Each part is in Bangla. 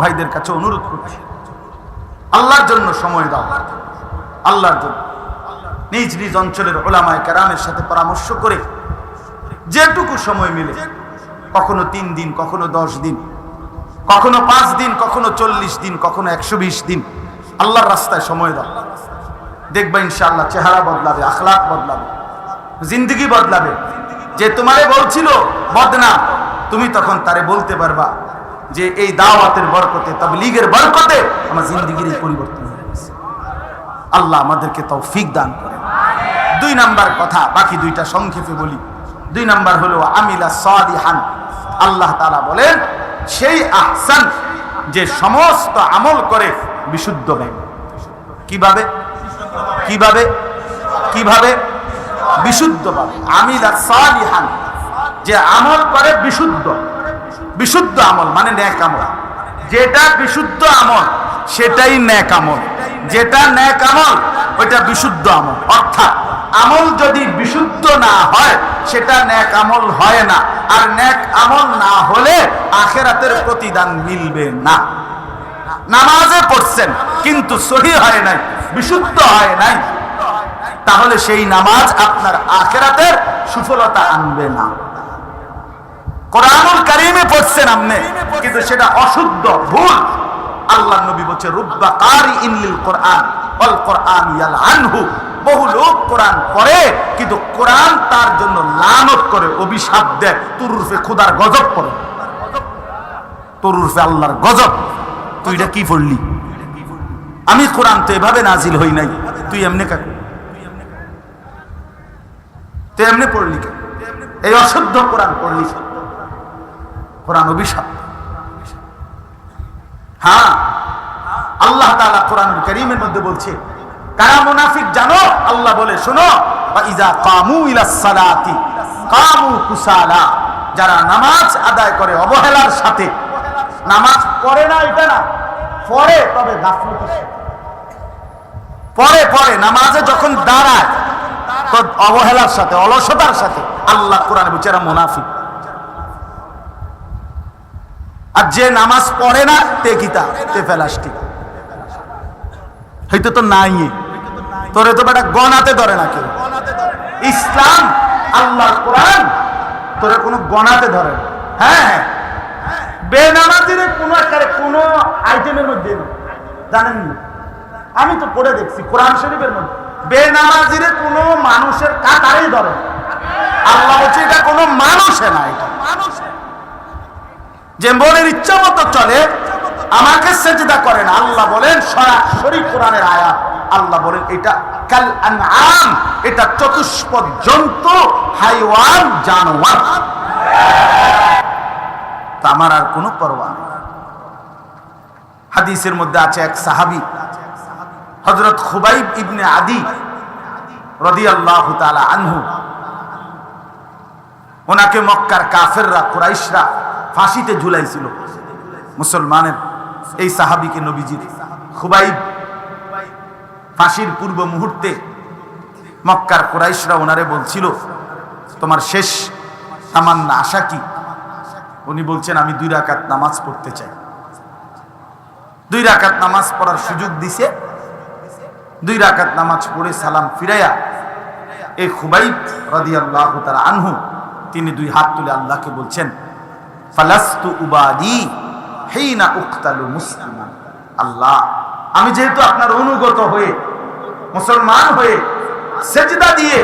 ভাইদের কাছে অনুরোধ করছি, আল্লাহর জন্য সময় দাও। আল্লাহর জন্য নিজ নিজ অঞ্চলের উলামায়ে কেরামের সাথে পরামর্শ করে যেটুকু সময় মিলে, কখনো 3 দিন, কখনো 10 দিন, কখনো 5 দিন, কখনো 40 দিন, কখনো 120 দিন আল্লাহর রাস্তায় সময় দাও। দেখবা ইনশাআল্লাহ চেহারা বদলাবে, আখলাক বদলাবে, জিন্দগি বদলাবে। যে তোমারে বলছিল বদনাম, তুমি তখন তারে বলতে পারবা যে এই দাওয়াতের বরকতে, তাবলীগের বরকতে আমার জিন্দগির পরিবর্তন হয়ে গেছে। আল্লাহ আমাদেরকে তৌফিক দান করে। 2 নাম্বার কথা, বাকি 2টা সংক্ষেপে বলি। 2 নাম্বার হলো আমিলা সালিহান। আল্লাহ তাআলা বলেন সেই আহসান, যে সমস্ত আমল করে বিশুদ্ধ ব্যক্তি। কিভাবে কিভাবে কিভাবে বিশুদ্ধভাবে। আমিলা সালিহান, যে আমল করে বিশুদ্ধ। বিশুদ্ধ আমল মানে নেক আমল। যেটা বিশুদ্ধ আমল সেটাই নেক আমল, যেটা নেক আমল ওইটা বিশুদ্ধ আমল। অর্থাৎ আমল যদি বিশুদ্ধ না হয় সেটা নেক আমল হয় না, আর নেক আমল না হলে আখিরাতের প্রতিদান মিলবে না। নামাজে পড়ছেন কিন্তু সহিহ হয় নাই, বিশুদ্ধ হয় নাই, তাহলে সেই নামাজ আপনার আখিরাতের সুফলতা আনবে না। কোরআনুল কারীমে পড়ছেন আপনি কিন্তু সেটা অশুদ্ধ, ভুল। আল্লাহ নবী বলেছে রুব্বা কারিইন লিল কোরআন ওয়াল কোরআন ইয়ালআনহু। বহু লোক কোরআন পড়ে কিন্তু কোরআন তার জন্য লানত করে, অভিশাপ দেয়। তোর উরফে খোদার গজব পড়ে, তোর উরফে আল্লাহর গজব। তুই এটা কি পড়লি? আমি কোরআন তো এভাবে নাজিল হই নাই, তুই এমনি কাকে, তুই এমনি পড়লি কেন? এই অশুদ্ধ কোরআন পড়লি, কোরআন অভিশাপ। হ্যাঁ, আল্লাহ তাআলা কোরআনুল কারীমের মধ্যে বলছে কারা মুনাফিক জানো? আল্লাহ বলে শোনো, ওয়া ইযা কামু ইলাস সালাতি কামু কুসালা। যারা নামাজ আদায় করে অবহেলার সাথে, নামাজ পড়ে না এটা না, পড়ে তবে গাফলতের সাথে, পড়ে নামাজে যখন দাঁড়ায় তো অবহেলার সাথে, অলসতার সাথে। আল্লাহ কোরআনে বলছে এরা মুনাফিক। আর যে নামাজ পড়ে না তে কিতা তে প্লাস্টিক, হয়তো তো নাই, তোরে তো বেটা গনাতে ধরে না কেউ। ইসলাম আল্লাহর কোরআন তোরে কোনো গনাতে ধরে না। হ্যাঁ, বেনামাজির কোনো আকারে কোনো আইটেমের মধ্যে জানেন না, আমি তো পড়ে দেখছি কোরআন শরীফের মধ্যে বেনামাজির কোনো মানুষের কাতারেই ধরে। আল্লাহ বলছে এটা কোনো মানুষে না, এটা যে মনের ইচ্ছা মতো চলে, আমাকে সেজদা করে না। আল্লাহ বলেন সরাসরি কোরআনের আয়াত, আল্লাহ বলেন এটা কাল আনআম, এটা চতুষ্পদ জন্তু, হাইওয়ান, জানোয়ার। তা আমার আর কোনো পরোয়া নেই। হাদিসের মধ্যে আছে এক সাহাবী হযরত খুবাইব ইবনে আদি রাদিয়াল্লাহু তাআলা আনহু, ওনাকে মক্কার কাফেররা, কুরাইশরা ফাঁসিতে ঝুলাইছিল। মুসলমানের এই সাহাবীকে নবীজি খুবাইব ফাঁসির পূর্ব মুহূর্তে মক্কার কুরাইশরা ওনারে বলছিল তোমার শেষ তামান্না, আশা কি? উনি বলছেন আমি 2 রাকাত নামাজ পড়তে চাই। 2 রাকাত নামাজ পড়ার সুযোগ দিছে। 2 রাকাত নামাজ পড়ে সালাম ফিরাইয়া এই খুবাইব রাদিয়াল্লাহু তাআলা আনহু তিনি 2 হাত তুলে আল্লাহকে বলছেন ফালাস্তু উবাদি হিনা উকতালু মুসলিমান। আল্লাহ, আমি যেহেতু আপনার অনুগত হয়ে, মুসলমান হয়ে সেজদা দিয়ে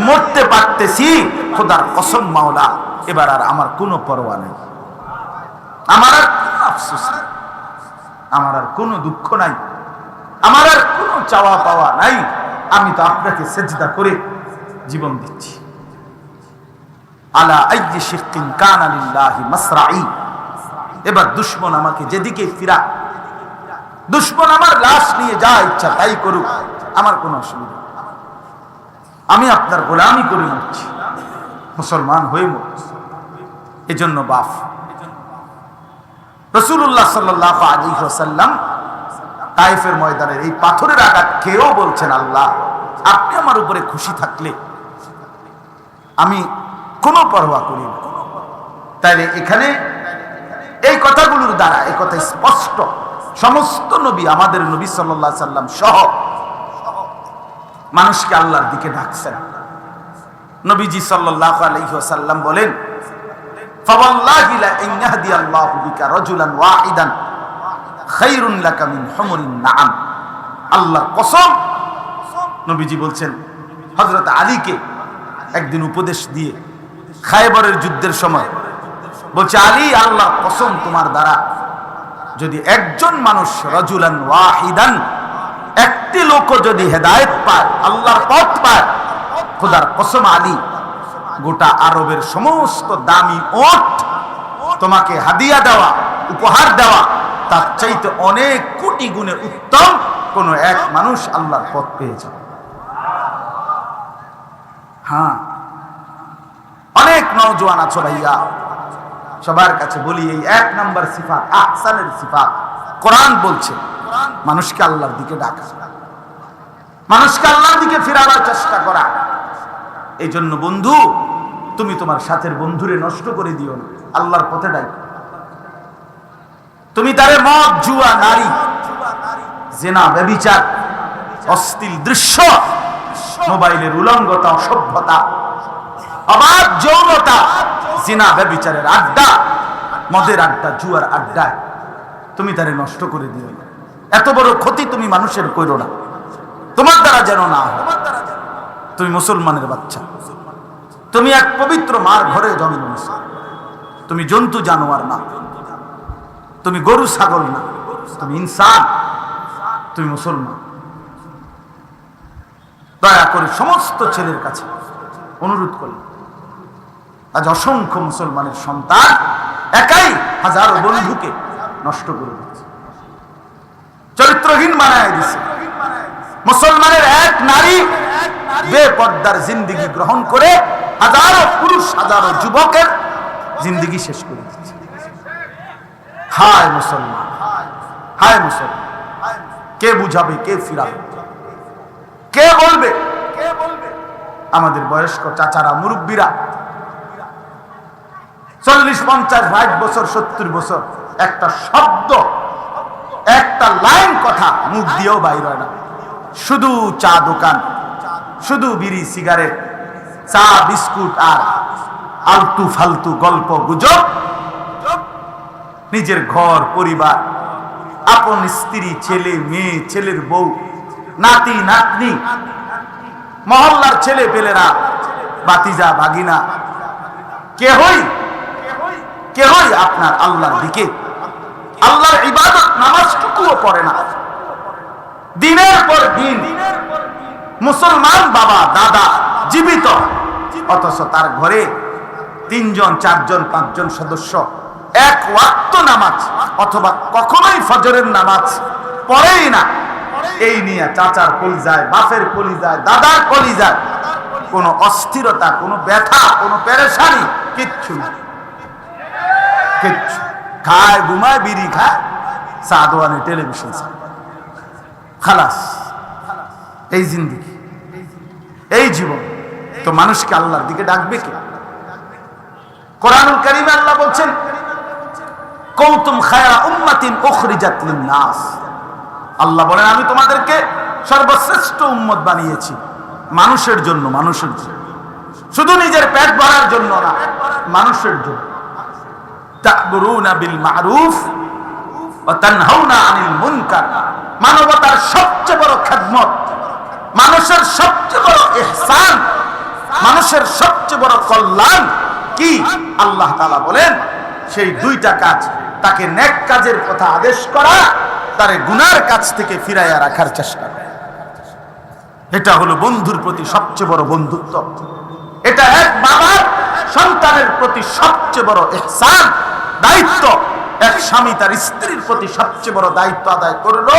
মরতে পারতেছি, খোদার কসম মাওলা এবার আর আমার কোনো পরোয়া নেই, আমার আর কোনো আফসোস নেই, আমার আর কোনো দুঃখ নাই, আমার আর কোনো চাওয়া পাওয়া নাই। আমি তো আপনাকে সেজদা করে জীবন দিচ্ছি। আলা আইয়ি শিক্কিন কানা লিল্লাহি মাসরাই। এবার দুশমন আমাকে যেদিকে ফিরা, দুশমন আমার লাশ নিয়ে যা ইচ্ছা তাই করুক, আমার কোনো অসুবিধা, আমি আপনার গোলামি করে মরছি, মুসলমান হয়ে মরছি। এজন্য বাপ রাসূলুল্লাহ সাল্লাল্লাহু আলাইহি ওয়াসাল্লাম তায়েফের ময়দানের এই পাথরের আঘাত খেয়েও বলছেন আল্লাহ আপনি আমার উপরে খুশি থাকলে আমি কোনো পরোয়া করি না। তাইলে এখানে এই কথাগুলোর দ্বারা এই কথা স্পষ্ট, সমস্ত নবী, আমাদের নবী সাল্লাল্লাহু আলাইহি সাল্লাম সহ মানুষকে আল্লাহর দিকে ডাকছেন। নবীজি সাল্লাল্লাহু আলাইহি ওয়াসাল্লাম বলেন, ফাওয়াল্লাহি লা ইন ইয়াহদিয়াল্লাহু বিকা রাজুলান ওয়াহিদান খায়রুন লাকা মিন হুমুরিন নাআম। আল্লাহর কসম, নবীজি বলছেন হযরত আলীকে একদিন উপদেশ দিয়ে খায়বরের যুদ্ধের সময় বলছে, আলী, আল্লাহর কসম, তোমার দ্বারা যদি একজন মানুষ রাজুলান ওয়াহিদান, একটি লোক যদি হেদায়েত পায়, আল্লাহর পথ পায়, খোদার কসম আলী, গোটা আরবের সমস্ত দামি ওট তোমাকে হাদিয়া দেওয়া, উপহার দেওয়া, তার চাইতে অনেক কোটি গুণে উত্তম কোন এক মানুষ আল্লাহর পথ পেয়ে যাবে। হ্যাঁ, অনেক নওজোয়ান আছো ভাইয়া, সবার কাছে বলি, এই এক নাম্বার সিফাত, আহসানের সিফাত। কোরআন বলছে মানুষকে আল্লাহর দিকে ডাকা, মানুষকে আল্লাহর দিকে ফিরাবার চেষ্টা করা। এই জন্য বন্ধু, তুমি তোমার সাথের বন্ধুরে নষ্ট করে দিও না, আল্লাহর পথে ডাকো। তুমি তারে মদ, জুয়া, নারী, জিনা, ব্যভিচার, অশ্লীল দৃশ্য, মোবাইলের উলঙ্গতা, অসভ্যতা, অবাধ যৌনতা, জিনা, ব্যভিচারের আড্ডা, মদের আড্ডা, জুয়ার আড্ডায় তুমি তারে নষ্ট করে দিও না। এত বড় ক্ষতি তুমি মানুষের করো না, তোমার দ্বারা যেন না হয়। তুমি মুসলমানের বাচ্চা, তুমি এক পবিত্র মার ঘরে জন্ম নিয়েছো, তুমি জন্তু জানোয়ার না, তুমি গরু ছাগল না, তুমি ইনসান, তুমি মুসলমান। দয়া করে সমস্ত ছেলের কাছে অনুরোধ করি, আজ অসংখ্য মুসলমানের সন্তান একাই হাজারো বন্ধুকে নষ্ট করে দিচ্ছে, চরিত্রহীন বানায় দিচ্ছে। মুসলমানের এক নারী বেপর্দার জিন্দেগি গ্রহণ করে হাজারো পুরুষ, হাজারো যুবকের জিন্দেগি শেষ করে দিচ্ছে। হায় মুসলমান, হায় মুসলমান, কে বুঝাবে, কে ফিরাবে, কে বলবে? আমাদের বয়স্ক চাচারা, মুরব্বীরা 40, 50, 60 বছর, 70 বছর, একটা শব্দ, একটা লাইন কথা মুখ দিয়েও বাইর হয় না। শুধু চা দোকান, শুধু বিড়ি, সিগারেট, চা, বিস্কুট আর আলতু ফালতু গল্প গুজব। নিজের ঘর পরিবার, আপন স্ত্রী, ছেলে মেয়ে, ছেলের বউ, নাতি নাতনি, মহল্লার ছেলে পেলেরা, বাতিজা ভাগিনা, কেহই আপনার আল্লাহর দিকে, আল্লাহর ইবাদত নামাজটুকুও পড়ে না। দিনের পর দিন মুসলমান বাবা দাদা জীবিত, অথচ তার ঘরে 3 জন 4 জন 5 জন সদস্য এক ওয়াক্ত নামাজ অথবা কখনোই ফজরের নামাজ পড়েই না। এই নিয়ে চাচার কলিজায়, বাপের কলিজায়, দাদার কলিজায় কোনো অস্থিরতা, কোনো ব্যথা, কোনো পেরেশানি কিচ্ছু না, কিচ্ছু। খায়, ঘুমায়, বিড়ি খায়, সাদওয়ানে টেলিভিশন, খালাস। এই জিন্দেগি, এই জীবন। তো মানুষকে আল্লাহর দিকে ডাকবে কে? কোরআনুল কারীমে আল্লাহ বলছেন, কুনতুম খায়রা উম্মাতিন উখরিজাত লিন-নাস। আল্লাহ বলেন, আমি তোমাদেরকে সর্বশ্রেষ্ঠ উম্মত বানিয়েছি মানুষের জন্য, মানুষের জন্য, শুধু নিজের পেট ভরার জন্য না, মানুষের জন্য। তা'মুরুনা বিল মা'রুফ ওয়া তানহাউনা আনিল মুনকার। মানবতার সবচেয়ে বড় খেদমত, মানুষের সবচেয়ে বড় ইহসান, মানুষের সবচেয়ে বড় কল্যাণ কি? আল্লাহ তাআলা বলেন, সেই 2টা কাজ, তাকে নেক কাজের কথা আদেশ করা, তারে গুনার কাজ থেকে ফিরাইয়া রাখার চেষ্টা করা। এটা হলো বন্ধুর প্রতি সবচেয়ে বড় বন্ধুত্ব। এটা এক বাবার সন্তানের প্রতি সবচেয়ে বড় ইহসান, দায়িত্ব। এক স্বামী তার স্ত্রীর প্রতি সবচেয়ে বড় দায়িত্ব আদায় করলো।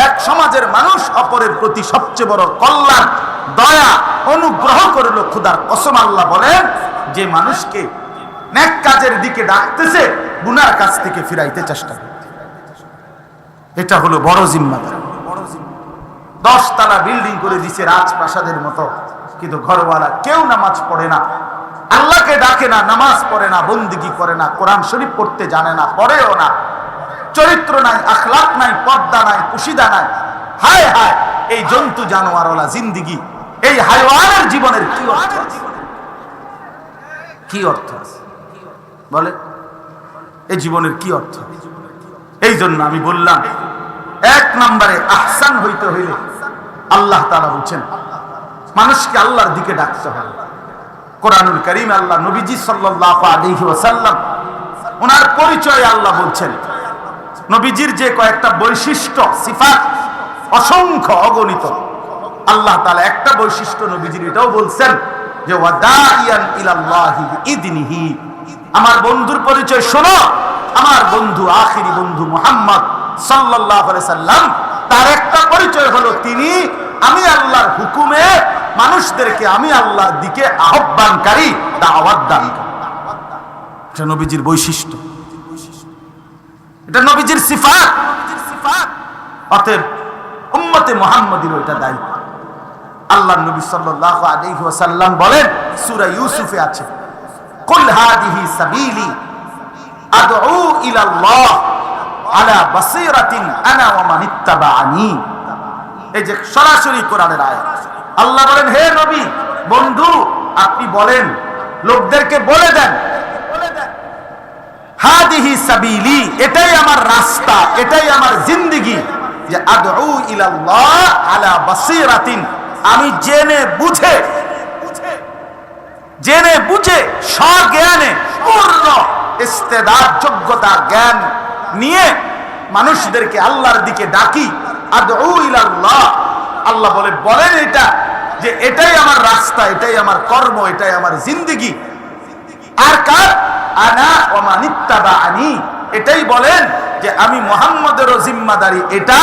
এক সমাজের মানুষ অপরের প্রতি সবচেয়ে বড় কল্যাণ, দয়া, অনুগ্রহ করলো। খোদার কসম আল্লাহ বলেন, যে মানুষকে নেক কাজের দিকে ডাকতেছে, গুনার কাজ থেকে ফিরাইতে চেষ্টা করে, এটা হলো বড় জিম্মাদার। 10 তলা বিল্ডিং করে দিছে রাজপ্রাসাদের মতো, কিন্তু ঘরওয়ালা কেউ নামাজ পড়ে না। আল্লাহকে ডাকে না, নামাজ পড়ে না, বন্দিগি করে না, কোরআন শরীফ পড়তে জানে না, পড়েও না, চরিত্র নাই, আখলাক নাই, পর্দা নাই, কুশিদা নাই। হায় হায়, এই জন্তু জানোয়ারওয়ালা জিন্দিগি, এই হাইওয়ানের জীবনের কি অর্থ আছে? কি অর্থ আছে বলে? এই জীবনের কি অর্থ? এই জন্য আমি বললাম, এক নম্বরে আহসান হইতে হইলে আল্লাহ তাআলা বলছেন মানুষকে আল্লাহর দিকে ডাকতে হবে। কোরআনুল কারীমে আল্লাহ নবীজি সাল্লাল্লাহু আলাইহি ওয়াসাল্লাম ওনার পরিচয় আল্লাহ বলছেন, নবীজির যে কয়েকটা বৈশিষ্ট্য সিফাত অসংখ্য অগণিত, আল্লাহ তাআলা একটা বৈশিষ্ট্য নবীজির এটাও বলছেন যে ওয়াদাইয়ান ইলাল্লাহি বিইذনিহি। আমার বন্ধুর পরিচয় শোনো, আমার বন্ধু আখিরি বন্ধু মুহাম্মদ সাল্লাল্লাহু আলাইহি সাল্লাম, তার একটা পরিচয় হলো তিনি আমি আল্লাহর হুকুমে মানুষদেরকে আমি আল্লাহর দিকে আহ্বানকারী, দাওয়াত দানকারী। এটা নবীজির বৈশিষ্ট্য, এটা নবীজির সিফাত। অতএব উম্মতে মুহাম্মাদীর ওইটা দায়িত্ব। আল্লাহর নবী সাল্লাল্লাহু আলাইহি ওয়াসাল্লাম বলেন, সূরা ইউসুফে আছে, কুল হাদিহি সাবিলি আদউ ইলাল্লাহ আলা বাসীরাতিন আনা ওয়া মান ইত্তাবাআনি। এই যে সরাসরি কোরআনের আয়াত। আল্লাহ বলেন, হে নবী, বন্ধু আপনি বলেন, লোকদেরকে বলে দেন, হাদিহি সাবিলি, এটাই আমার রাস্তা, এটাই আমার জিন্দেগি, যে আদউ ইলাল্লাহ আলা বাসীরাতিন, আমি জেনে বুঝে স্বজ্ঞানে পূর্ণ ইস্তেদাদ যোগ্যতা জ্ঞান নিয়ে মানুষদেরকে আল্লাহর দিকে ডাকি। আদউ ইলাল্লাহ, আল্লাহ বলেন এটা যে এটাই আমার রাস্তা, এটাই আমার কর্ম, এটাই আমার জিন্দেগি। আর কার? আনা ওয়া মান ইত্তাবাআনি, এটাই বলেন যে আমি মুহাম্মদেরও জিম্মাদারি এটা,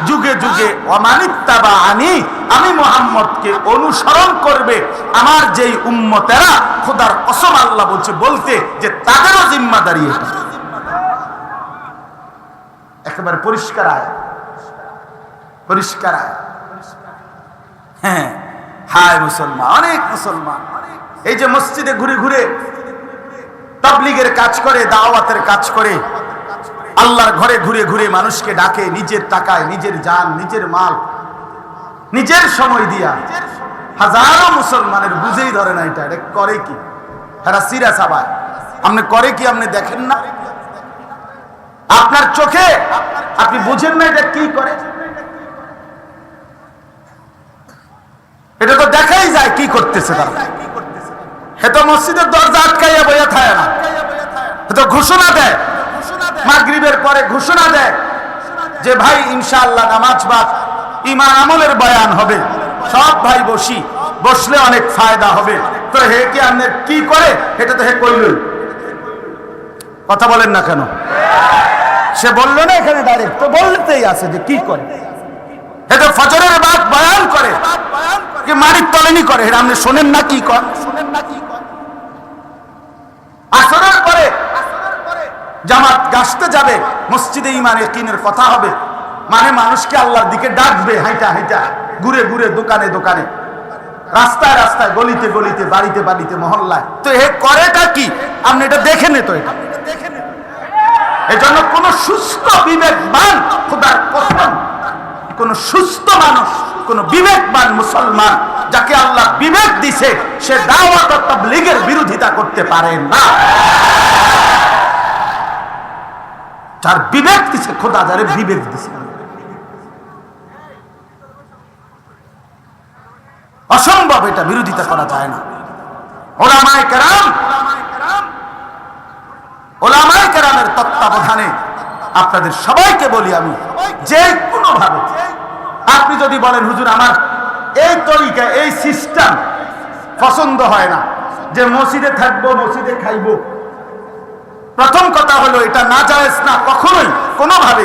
যুগে যুগে ওয়া মান ইত্তাবাআনি, আমি মুহাম্মদকে অনুসরণ করবে আমার যেই উম্মতেরা, খোদার কসম আল্লাহ বলতে যে তাদেরও জিম্মাদারি এটা। একেবারে পরিষ্কার আয়াত, পরিষ্কার আয়াত। হ্যাঁ, হায় মুসলমান, অনেক মুসলমান এই যে মসজিদে ঘুরে ঘুরে তাবলীগের কাজ করে, দাওয়াতের কাজ করে, আল্লাহর ঘরে ঘুরে ঘুরে মানুষকে ডাকে, নিজের টাকায়, নিজের জান, নিজের মাল, নিজের সময় দিয়া। হাজারো মুসলমানের বুঝেই ধরে না এটা করে কি, এরা সিরা সাবায়। আপনি করে কি আপনি দেখেন না? আপনার চোখে আপনি বুঝেন না এটা কি করে? এটা তো দেখাই যায় কি করতেছে তারা। এত মসজিদের দরজা আটকাইয়া বইয়া থাকে না, এত ঘোষণা দেয়, মাগরিবের পরে ঘোষণা দেয় যে ভাই ইনশাআল্লাহ নামাজ বাদ ঈমান আমলের বয়ান হবে, সব ভাই বসলে অনেক ফায়দা হবে। তো হে কি আপনি কি করে? এটা তো হে কইলই, কথা বলেন না কেন? সে বললো না এখানে ডাইরেক্ট, তো বলতেই আছে যে কি করে। এটা ফজরের বাদ বয়ান করে কি মারির তলেনি করে, এটা আপনি শোনেন না কি কর? আসরের পরে জামাত গাছতে যাবে, মসজিদে ঈমান ইয়াকিনের কথা হবে, মানে মানুষকে আল্লাহর দিকে ডাকবে, হাইটা হাইটা, ঘুরে ঘুরে, দোকানে দোকানে, রাস্তায় রাস্তায়, গলিতে গলিতে, বাড়িতে বাড়িতে, মহল্লায়। তো এ করেটা কি আপনি এটা দেখেন? তো এটা এজন্য কোন সুস্থ বিবেকবান, খোদার কসম, কোন সুস্থ মানুষ, কোন বিবেকবান মুসলমান যাকে আল্লাহ বিবেক দিছে, সে দাওয়াত ও তাবলীগের বিরোধিতা করতে পারে না। যার বিবেক দিছে খোদা, যারে বিবেক দিছে, অসম্ভব, এটা বিরোধিতা করা যায় না। উলামায়ে কেরামের তত্ত্বাবধানে আপনাদের সবাইকে বলি আমি, যে কোনো ভাবে আপনি যদি বলেন হুজুর আমার এই তরিকা, এই সিস্টেম পছন্দ হয় না, যে মসজিদে থাকবো, মসজিদে খাইবো, প্রথম কথা হলো এটা না জায়েজ না কখনোই, কোনোভাবে।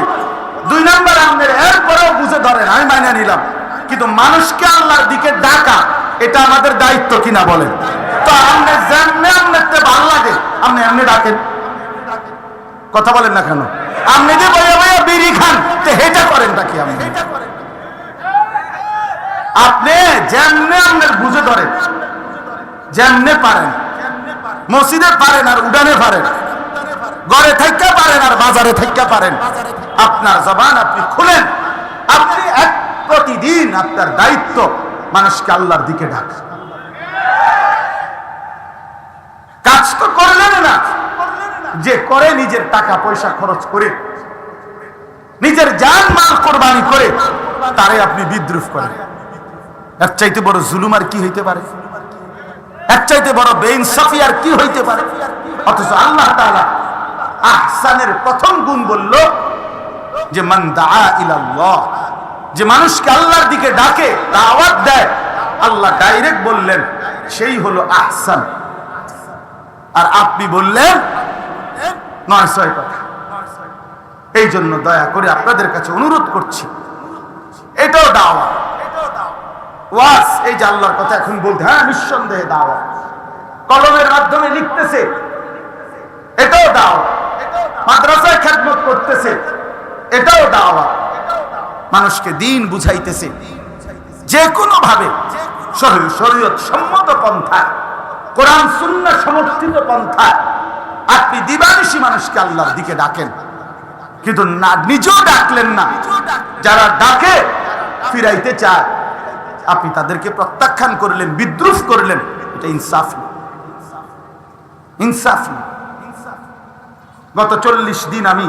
দুই নম্বর, আমাদের এরপরেও বুঝে ধরেন, আমি মাইনে নিলাম, কিন্তু মানুষকে আল্লাহর দিকে ডাকা এটা আমাদের দায়িত্ব কিনা বলেন? তো আপনি যেমনি আপনার ভালো লাগে আপনি এমনি ডাকেন, কথা বলেন না কেন? আপনি যে বইয়া বইয়া বিড়ি খান, তো হেটা করেন নাকি? আপনি যেমনে আপনার বুঝে ধরেন, যেমনে পারেন মসজিদে পারেন আর উডানে পারেন, ঘরে থাইকা পারেন আর বাজারে থাইকা পারেন, আপনার জবান আপনি খুলেন। আপনি প্রতিদিন আপনার দায়িত্ব মানুষকে আল্লাহর দিকে ডাক। কাজ তো করলেন না, যে করে নিজের টাকা পয়সা খরচ করে, নিজের জান মাল কোরবানি করে তারে আপনি বিদ্রুপ করেন। এর চাইতে বড় জুলুম আর কি হইতে পারে? এর চাইতে বড় বেইনসাফি আর কি হইতে পারে? অথচ আল্লাহ তাআলা আহসানের প্রথম গুণ বলল যে মান দাআ ইলাল্লাহ, যে মানুষকে আল্লাহর দিকে ডাকে, দাওয়াত দেয়, আল্লাহ ডাইরেক্ট বললেন সেই হলো আহসান। আর আপনি বললেন 900 কথা। এই জন্য দয়া করে আপনাদের কাছে অনুরোধ করছি, এটাও দাওয়াত, ওয়াজ। এই যে আল্লাহর কথা এখন বলতে, হ্যাঁ নিঃসন্দেহে দাওয়াত। কলমের মাধ্যমে লিখতেছে, এটাও দাওয়াত। মাদ্রাসায় খেদমত করতেছে, এটাও দাওয়াত। মানুষকে দ্বীন বুঝাইতেছে যে কোনো ভাবে, শরীয়ত সম্মত পন্থা, কোরআন সুন্নাহ সমর্থিত পন্থা আপনি দিবানিশি মানুষকে আল্লাহর দিকে ডাকেন। কিন্তু না, নিজেও ডাকলেন না, যারা ডাকে ফিরাইতে চায় আপনি তাদেরকে প্রত্যাখ্যান করলেন, বিদ্রুপ করলেন। এটা ইনসাফ না, ইনসাফ না। গত 40 দিন আমি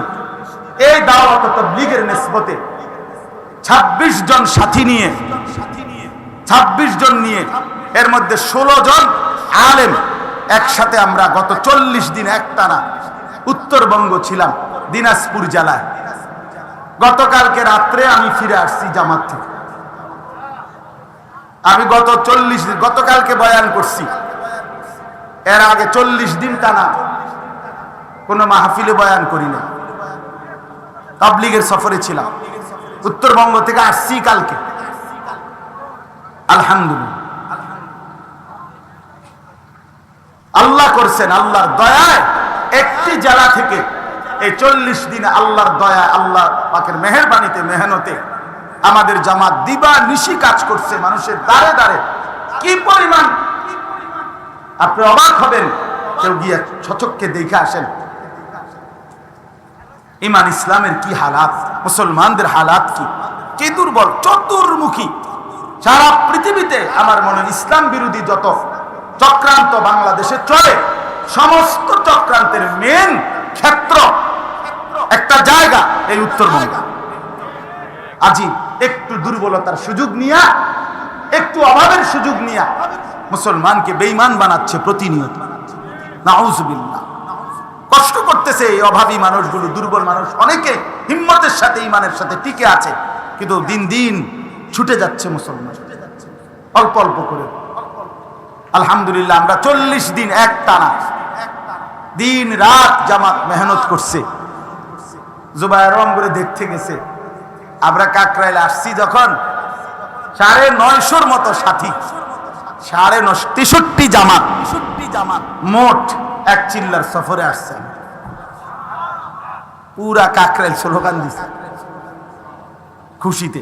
এই দাওয়াত ও তাবলীগের নিসবতে 26 জন সাথী নিয়ে, 26 জন নিয়ে, এর মধ্যে 16 জন আলেম একসাথে আমরা গত 40 দিন একটানা উত্তরবঙ্গ ছিলাম, দিনাজপুর জেলায়। গতকালকে রাত্রে আমি ফিরে আসছি জামাত থেকে। আমি গত 40 দিন, গতকালকে বয়ান করছি, এর আগে 40 দিন টানা কোনো মাহফিলে বয়ান করি না। তাবলীগের সফরে ছিলাম, উত্তরবঙ্গ থেকে আসছি কালকে। আলহামদুলিল্লাহ, আল্লাহ করছেন, আল্লাহর দয়ায় একটি জেলা থেকে এই 40 দিনে আল্লাহর দয়া, আল্লাহ পাকের মেহেরবানিতে, মেহনতে আমাদের জামাত দিবা নিশি কাজ করছে মানুষের দ্বারে দ্বারে। কি পরিমাণ আপনি অবাক হবেন, কেউ গিয়ে সচক্ষে দেখে আসেন ইমান ইসলামের কি হালাত, মুসলমানদের হালাত কি, কি দুর্বল, চতুর্মুখী। সারা পৃথিবীতে আমার মনে ইসলাম বিরোধী যত চক্রান্ত বাংলাদেশে চলে, সমস্ত চক্রান্তের মেন ক্ষেত্র একটা জায়গা এই উত্তরবঙ্গ। আজি একটু দুর্বলতার সুযোগ নিয়া, একটু অভাবের সুযোগ নিয়া মুসলমানকে বেঈমান বানাচ্ছে প্রতিনিয়ত। নাউজুবিল্লাহ, কষ্ট করতেছে এই অভাবী মানুষগুলো, দুর্বল মানুষ। অনেকে হিম্মতের সাথে, ইমানের সাথে টিকে আছে, কিন্তু দিন দিন ছুটে যাচ্ছে মুসলমান, অল্প অল্প করে। আলহামদুলিল্লাহ, আমরা 40 দিন একটানা দিন রাত জামাত মেহনত করছে। জুবায়ের রংপুরে দেখতে গেছে, আমরা কাকরাইলে আসছি যখন 950 মতো সাথী, 63 জামাত মোট এক চিল্লার সফরে আসছেন। পুরা কাকরাইল স্লোগান দিছে খুশিতে।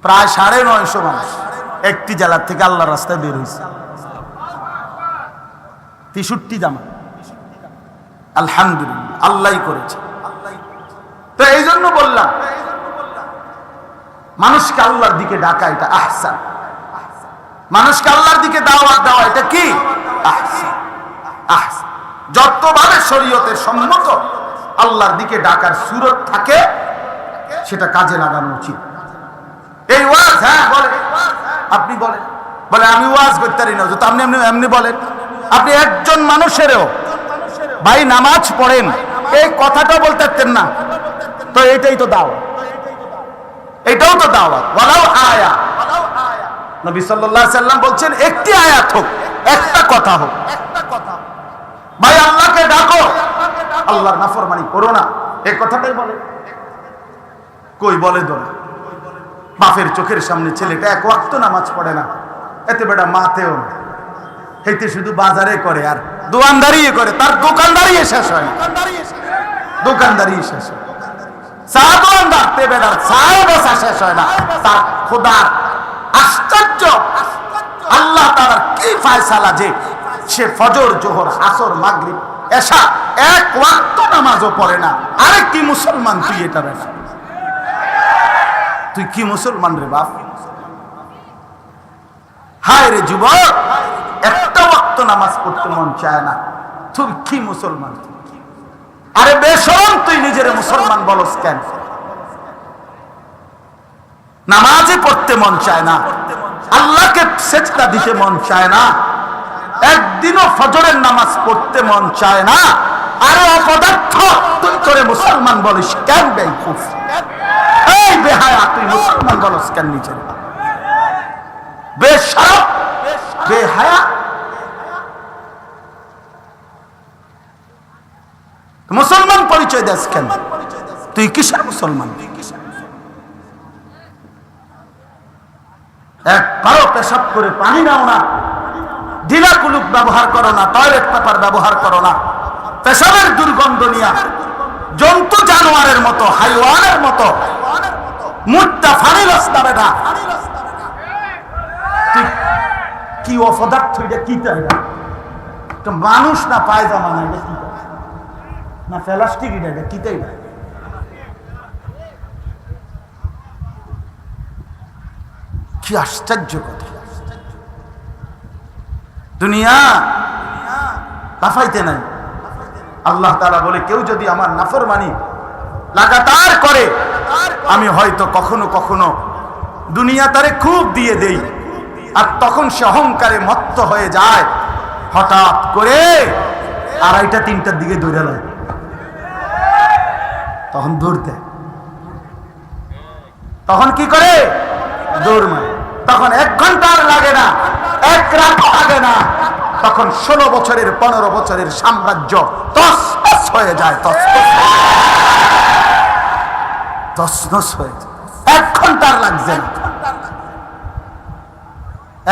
প্রায় 950 মানুষ একটি জেলার থেকে আল্লাহর রাস্তায় বের হয়েছে, 63 জামাত। আলহামদুলিল্লাহ, আল্লাহই করেছে। তো এই জন্য বললাম, মানুষকে আল্লাহর দিকে ডাকা এটা আহসান, মানুষকে আল্লাহর দিকে দাওয়াত দেওয়া এটা কি আহসান। আহসান যতভাবে শরীয়তের সম্মত আল্লাহর দিকে ডাকার সুরত থাকে সেটা কাজে লাগানো উচিত। এই ওয়াজ, হ্যাঁ বলে, আপনি বলেন, বলে আমি ওয়াজ করতে পারি না, তো আপনি এমনি বলেন। আপনি একজন মানুষেরও ভাই নামাজ পড়েন এই কথাটা বলতে পারতেন না, তো এটাই তো দাওয়াত, এটাও তো দাওয়াত। ওয়ালাউ আয়া, নবী সাল্লাল্লাহু আলাইহি সাল্লাম বলছেন একটি আয়াত হোক, একটা কথা হোক, ভাই আল্লাহকে ডাকো, আল্লাহর নাফরমানি করো না, এই কথাটাই বলে। কই বলে তো না। বাপের চোখের সামনে ছেলেটা এক ওয়াক্ত নামাজ পড়ে না, এতে বেটা মাতেও না, হেঁটে শুধু বাজারে করে আর দোকানদারি করে, তার দোকানদারি শেষ হয় না, দোকানদারি শেষ হয়, চা দোকান রাখতে বেটার চায় বেচা শেষ হয় না, তার খোদার আশ্চর্য আল্লাহ তাআলার কি ফয়সালা যে সে ফজর, জোহর, আসর, মাগরিব, এশা এক ওয়াক্ত নামাজও পড়ে না। আরে কি মুসলমান তুই? এটা বেটা, তুই কি মুসলমান রে বাপ? হায় রে যুবক, একটা ওয়াক্ত নামাজ পড়তে মন চায় না, তুই কি মুসলমান? আরে বেশরম, তুই নিজের মুসলমান বলস কেন? নামাজে পড়তে মন চায় না, আল্লাহকে সেজদা দিতে মন চায় না, একদিনও ফজরের নামাজ পড়তে মন চায় না। আরে অপদার্থ, তুই করে মুসলমান বলিস কেন? বেকুফ, এই বেহায়া, তুই মুসলমান বলস কেন? নিজের বেশরম, বেহায়া, মুসলমান পরিচয় দেস কেন? তুই কিসের মুসলমান? একবারও পেশাব করে পানি নাও না, ঢিলা কুলুক ব্যবহার করো না, টয়লেট পেপার ব্যবহার করো না, পেশাবের দুর্গন্ধ নিয়া জন্তু জানোয়ারের মতো, হাইওয়ানের মতো মুটটা ফানি লস্তাবে না। কি অপদার্থ এটা? কি তাই মানুষ না পায়জামা না, এটা কি না প্লাস্টিক? এটা কি তাই? কি আশ্চর্য কথা! দুনিয়া লাফাইতে নাই। আল্লাহ তাআলা বলে, কেউ যদি আমার নাফরমানি লাগাতার করে, আমি হয়তো কখনো কখনো দুনিয়া তারে খুব দিয়ে দেই, আর তখন সে অহংকারে মত্ত হয়ে যায়, হঠাৎ করে 2:30 3টার দিকে দৌড়ে যায়, তখন দৌড় দেয়। তখন কি করে? দৌড় মারে। তখন 1 ঘন্টা লাগে না, 1 রাত লাগে না, তখন 16 বছরের 15 বছরের সাম্রাজ্য তছনছ হয়ে যায়, তছনছ হয়ে যায়। 1 ঘন্টা লাগছে না,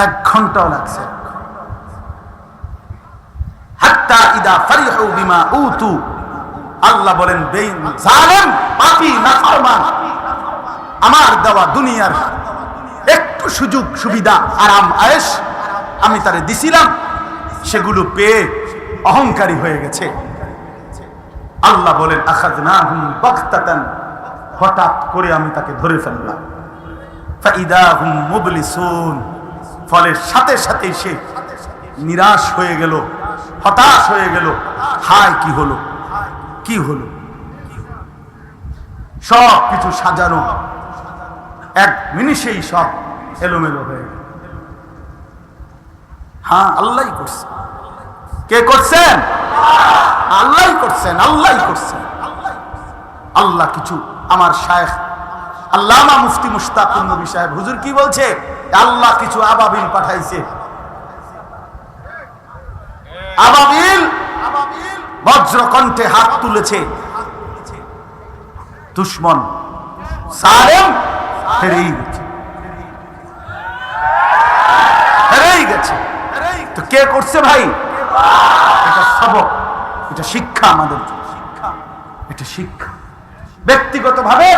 1 ঘন্টাও লাগছে। হাত্তা ইদা ফারিহু বিমা উতু, আল্লাহ বলেন, জালেম, পাপী, নাফরমান, আমার দেওয়া দুনিয়ার একটু সুযোগ সুবিধা, আরাম আয়েশ আমি তারে দিছিলাম, সেগুলো পেয়ে অহংকারী হয়ে গেছে। আল্লাহ বলেন, আখাযনাহুম বাগতাতান, হঠাৎ করে আমি তাকে ধরে ফেললাম। ফাইদা হুম মুবলিসুন, ফলে সাথে সাথে সে নিরাশ হয়ে গেল, হতাশ হয়ে গেল। হায়, কি হলো, কি হলো? সব কিছু সাজানো, 1 মিনিটেই সব এলোমেলো হয়ে গেল। হ্যাঁ, আল্লাহই করছে। কে করছেন? আল্লাহই করছেন, আল্লাহই করছেন। আল্লাহ কিছু, আমার শায়েখ আল্লামা মুফতি মুশতাকুর নবী সাহেব হুজুর কি বলছে? আল্লাহ কিছু আবাবিল পাঠাইছে। আবাবিল বজ্রকণ্ঠে হাত তুলেছে, দুশমন সালেম হেরেই গেছে, হেরেই গেছে। তো কে করছে ভাই? এটা সবক, এটা শিক্ষা আমাদের, এটা শিক্ষা। ব্যক্তিগতভাবে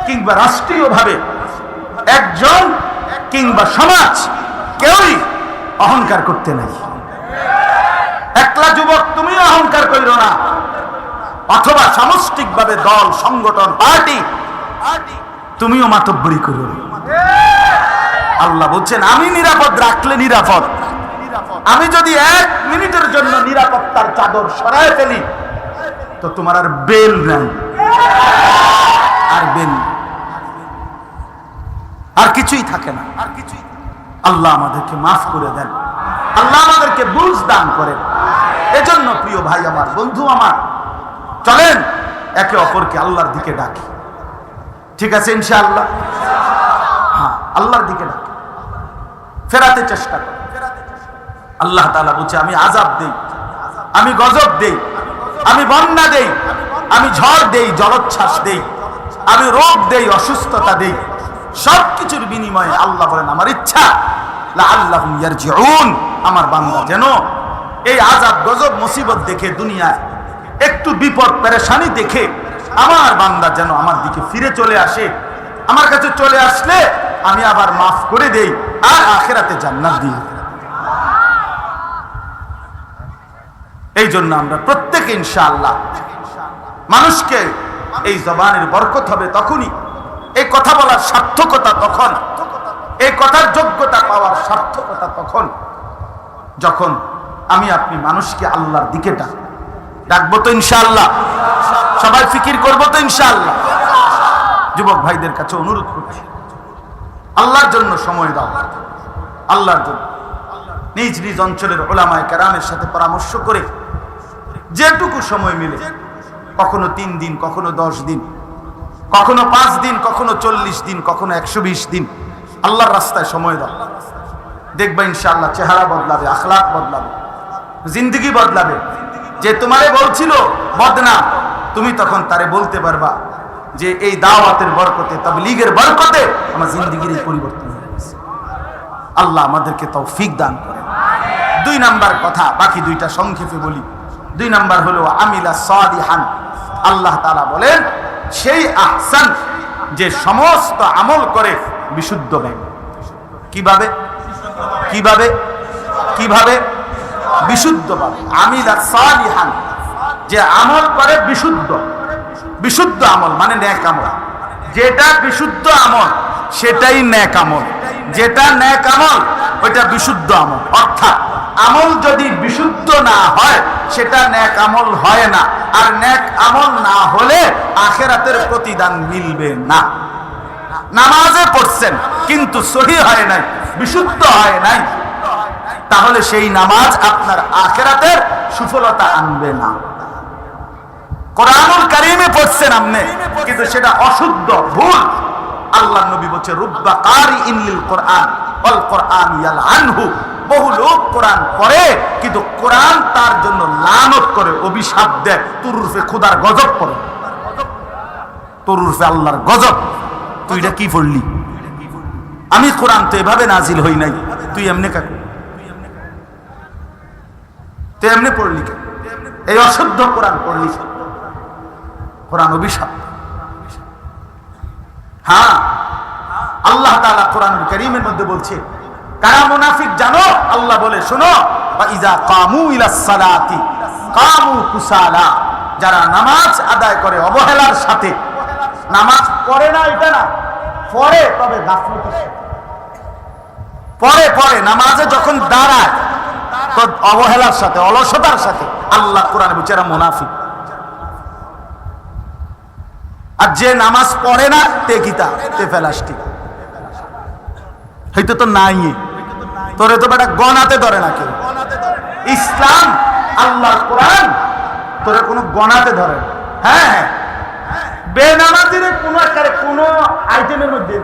কিংবা রাষ্ট্রীয়ভাবে, একজন কিংবা সমাজ, কেউই অহংকার করতে নাই। একলা যুবক তুমিও অহংকার করিও না, অথবা সামষ্টিকভাবে দল, সংগঠন, পার্টি, তুমিও মাতব্বরি করিও না। আল্লাহ বলছেন, আমি নিরাপদ রাখলে নিরাপদ। আমি যদি 1 মিনিটের জন্য নিরাপত্তার চাদর সরায় ফেলি, তো তোমার আর বেল নাই, আর বেল, আর কিছুই থাকে না। আল্লাহ আমাদেরকে মাফ করে দেন, আল্লাহ আমাদেরকে বুঝ দান করেন। এজন্য প্রিয় ভাই আমার, বন্ধু আমার, চলেন একে অপরকে আল্লাহর দিকে ডাকি। ঠিক আছে ইনশাআল্লাহ? হ্যাঁ, আল্লাহর দিকে ডাকি, ফেরাতে চেষ্টা করি। আল্লাহ তাআলা বলছে, আমি আযাব দেই, আমি গজব দেই, আমি বন্যা দেই, আমি ঝড় দেই, জলোচ্ছ্বাস দেই, আমি রোগ দেই, অসুস্থতা দেই। সবকিছুর বিনিময়ে আল্লাহ বলেন, আমার ইচ্ছা লাআল্লাহুম ইয়ারজিউন, আমার বান্দা যেন এই আযাব, গজব, মুসিবত দেখে, দুনিয়ায় একটু বিপদ পেরেশানি দেখে আমার বান্দা যেন আমার দিকে ফিরে চলে আসে। আমার কাছে চলে আসলে আমি আবার মাফ করে দেই, আর আখিরাতে জান্নাত দিই। এই জন্য আমরা প্রত্যেকে ইনশাআল্লাহ মানুষকে এই জবানের বরকত হবে তখনই, এই কথা বলার সার্থকতা তখন, এই কথার যোগ্যতা পাওয়ার সার্থকতা তখন যখন আমি আপনি মানুষকে আল্লাহর দিকে ডাকবো তো ইনশাআল্লাহ, সবাই ফিকির করবো তো ইনশাআল্লাহ। যুবক ভাইদের কাছে অনুরোধ করছি, আল্লাহর জন্য সময় দাও, আল্লাহর জন্য নিজ নিজ অঞ্চলের উলামায়ে কেরামের সাথে পরামর্শ করে যেটুকু সময় মিলে, কখনো 3 দিন, কখনো 10 দিন, কখনো 5 দিন, কখনো 40 দিন, কখনো 120 দিন আল্লাহর রাস্তায় সময় দাও। দেখবা ইনশাআল্লাহ চেহারা বদলাবে, আখলাক বদলাবে, জিন্দগি বদলাবে। যে তোমারে বলছিল বদনাম, তুমি তখন তারে বলতে পারবা যে এই দাওয়াতের বরকতে, তাবলীগের বরকতে আমার জিন্দগির এই পরিবর্তন হয়ে গেছে। আল্লাহ আমাদেরকে তৌফিক দান করে। 2 নাম্বার কথা, বাকি 2টা সংক্ষেপে বলি। 2 নাম্বার হলো আমিলা সালিহান। আল্লাহ তাআলা বলেন সেই আহসান যে সমস্ত আমল করে বিশুদ্ধ ব্যক্তি। কিভাবে কিভাবে কিভাবে বিশুদ্ধভাবে। আমিলা সালিহান, যে আমল করে বিশুদ্ধ। বিশুদ্ধ আমল মানে নেক আমল। যেটা বিশুদ্ধ আমল সেটাই নেক আমল, যেটা নেক আমল ওইটা বিশুদ্ধ আমল। অর্থাৎ আমল যদি বিশুদ্ধ না হয় সেটা নেক আমল হয় না, আর নেক আমল না হলে আখিরাতের প্রতিদান মিলবে না। নামাজে পড়ছেন কিন্তু সহি হয় নাই, বিশুদ্ধ হয় নাই, তাহলে সেই নামাজ আপনার আখিরাতের সুফলতা আনবে না। কোরআনুল কারীমে পড়ছেন আপনি কিন্তু সেটা অশুদ্ধ, ভুল। আল্লাহর নবী বলেছে রুব্বা কারিইন লিল কোরআন ওয়াল কোরআন ইয়ালআনহু। বহু লোক কোরআন পড়ে কিন্তু কোরআন তার জন্য লানত করে, অভিশাপ দেয়। তোর রূপে খোদার গজব পড়ে, তোর রূপে আল্লাহর গজব। তুই এটা কি পড়লি? আমি কোরআন তো এভাবে নাজিল হই নাই, তুই এমনি কাকু, তুই এমনি পড়লি কেন? এই অশুদ্ধ কোরআন পড়লি, কোরআন অভিশাপ। হ্যাঁ, আল্লাহ তাআলা কোরআনুল কারীমের মধ্যে বলছে কারা মুনাফিক জানো? আল্লাহ বলে শোনো, ওয়া ইযা কামু ইলাস সালাতি কামু কুসালা। যারা নামাজ আদায় করে অবহেলার সাথে, নামাজ পড়ে না এটা না, পড়ে তবে গাফলতের সাথে, পড়ে নামাজে যখন দাঁড়ায় তো অবহেলার সাথে, অলসতার সাথে। আল্লাহ কোরআনে বলছে এরা মুনাফিক। আর যে নামাজ পড়ে না তে কিতা তে ফেলাস্টিক, হয়তো তো নাই, তোরে তো বেটা গনাতে ধরে না কেউ। ইসলাম আল্লাহর কোরআন তোরে কোনো গনাতে ধরে না। হ্যাঁ হ্যাঁ, বেনামাজির কোনো আকারে কোনো আইটেমের মধ্যে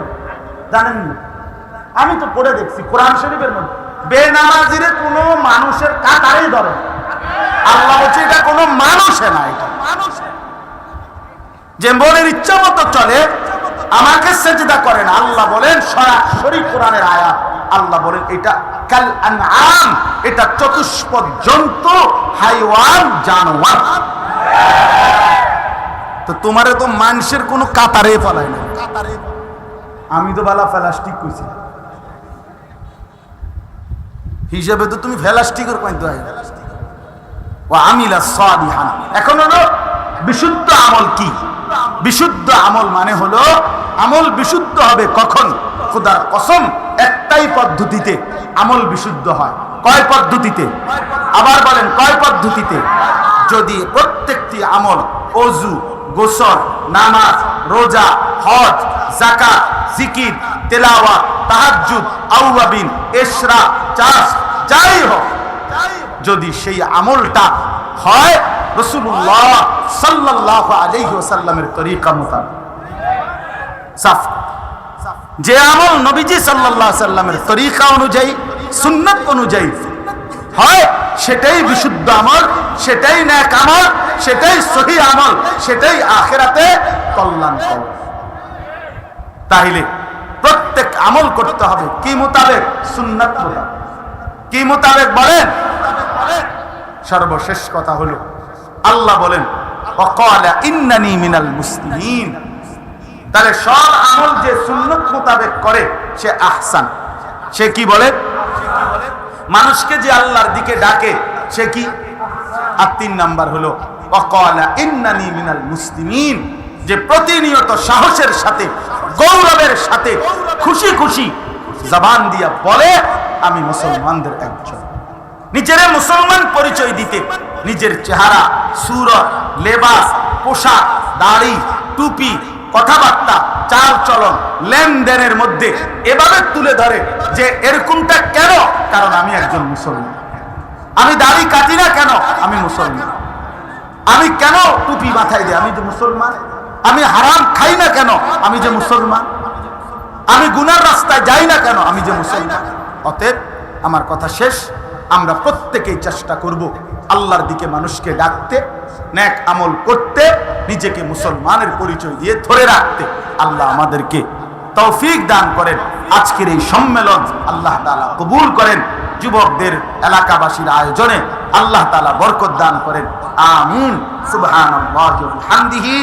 জানেন না, আমি তো পড়ে দেখছি কোরআন শরীফের মধ্যে বেনামাজির কোনো মানুষের কাতারেই ধরে। আল্লাহ বলছে এটা কোনো মানুষে না, এটা যে মনের ইচ্ছা মতো চলে, আমাকে সেজদা করে না। আল্লাহ বলেন সরাসরি কোরআনের আয়াত, আল্লাহ বলেন এটা কাল আনআম, এটা চতুষ্পদ জন্তু, হাইওয়ান, জানোয়ার। তো তোমারে তো মানুষের কোনো কাতারে ফেলায় না। আমি তো বালা ফেলাস্টিক কইছি হিসাবে, তো তুমি ফেলাস্টিকের কইতে হয়। ও আমিলা সালিহান। এখন হলো বিশুদ্ধ আমল কি? বিশুদ্ধ আমল মানে হলো আমল বিশুদ্ধ হবে কখন? খোদার কসম, একটাই পদ্ধতিতে আমল বিশুদ্ধ হয়। কয় পদ্ধতিতে? আবার বলেন কয় পদ্ধতিতে? যদি প্রত্যেকটি আমল, ওযু, গোসল, নামাজ, রোজা, হজ, যাকাত, জিকির, তেলাওয়াত, তাহাজ্জুদ, আওয়াবিন, ইশরাক, চাষ, যাই হোক, যদি সেই আমলটা হয় রাসূলুল্লাহ সাল্লাল্লাহু আলাইহি ওয়াসাল্লামের তরিকা মোতাবেক, সাফ, যে আমল নবীজি সাল্লাল্লাহু আলাইহি ওয়াসাল্লামের তরিকা অনুযায়ী, সুন্নাত অনুযায়ী হয়, সেটাই বিশুদ্ধ আমল, সেটাই নেক আমল, সেটাই সহি আমল, সেটাই আখিরাতে কল্যাণকর। তাহলে প্রত্যেক আমল করতে হবে কি মোতাবেক? সুন্নাত মোতাবেক। কি মোতাবেক বলেন? সর্বশেষ কথা হলো আল্লাহ বলেন ওয়াকালা ইন্নানি মিনাল মুসলিমিন। তাহলে সব আমল যে সুন্নাত মোতাবেক করে সে আহসান। সে কি বলে? মানুষকে যে আল্লাহর দিকে ডাকে সে কি আর 3 নাম্বার হলো ওয়াকালা ইন্নানি মিনাল মুসলিমিন, যে প্রতিনিয়ত সাহসের সাথে গৌরবের সাথে খুশি খুশি জবান দিয়া বলে আমি মুসলমানদের একজন। নিজের মুসলমান পরিচয় দিতে নিজের চেহারা, সুরত, লেবাস, পোশাক, দাড়ি, টুপি, কথাবার্তা, চাল চলন, লেনদেনের মধ্যে এভাবে তুলে ধরে যে এরকমটা কেন, কারণ আমি একজন মুসলমান। আমি দাড়ি কাটি না কেন, আমি মুসলমান। আমি কেন টুপি মাথায় দিই, আমি যে মুসলমান। আমি হারাম খাই না কেন, আমি যে মুসলমান। আমি গুনার রাস্তায় যাই না কেন, আমি যে মুসলমান। অতএব আমার কথা শেষ, আমরা প্রত্যেকেই চেষ্টা করব আল্লাহর দিকে মানুষকে ডাকতে, নেক আমল করতে, নিজেকে মুসলমানের পরিচয় দিয়ে ধরে রাখতে। আল্লাহ আমাদেরকে তৌফিক দান করেন। আজকের এই সম্মেলন আল্লাহ তাআলা কবুল করেন। যুবকদের এলাকাবাসীর আয়োজনে আল্লাহ তাআলা বরকত দান করেন। আমিন। সুবহানাল্লাহি ওয়া বিহামদিহি।